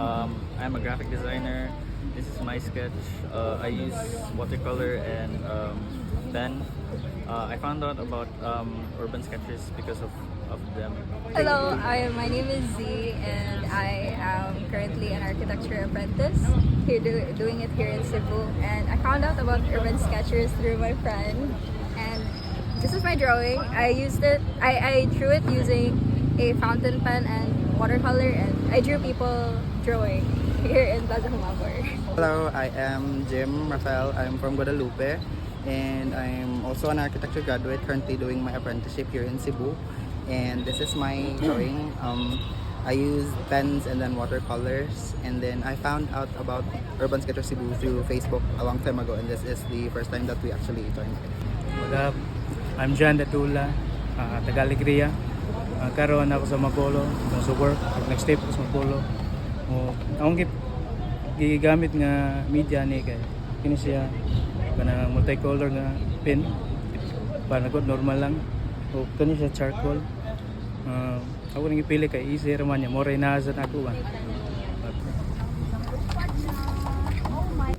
I'm a graphic designer. This is my sketch. I use watercolor and pen. I found out about urban sketches because of them. Hello, my name is Z and I am currently an architecture apprentice here doing it here in Cebu, and I found out about urban sketchers through my friend, and this is my drawing. I drew it using a fountain pen and watercolor, and I drew people drawing here in Plaza Hamabar. Hello, I am Jim Rafael. I'm from Guadalupe and I'm also an architecture graduate currently doing my apprenticeship here in Cebu. And this is my drawing. I use pens and then watercolors, and then I found out about Urban Sketcher Cebu through Facebook a long time ago, and this is the first time that we actually joined. What up? I'm John Datula, Tagaligria. Karon ako sa Mapolo, sa work. Next step ko sa Mapolo. Akong gigamit nga media ni kay kini siya kana multicolor nga pen. Para nagod normal lang. O kani siya charcoal. Ako nang ipili kay easy ra man niya, more na sa ako ba. Oh my.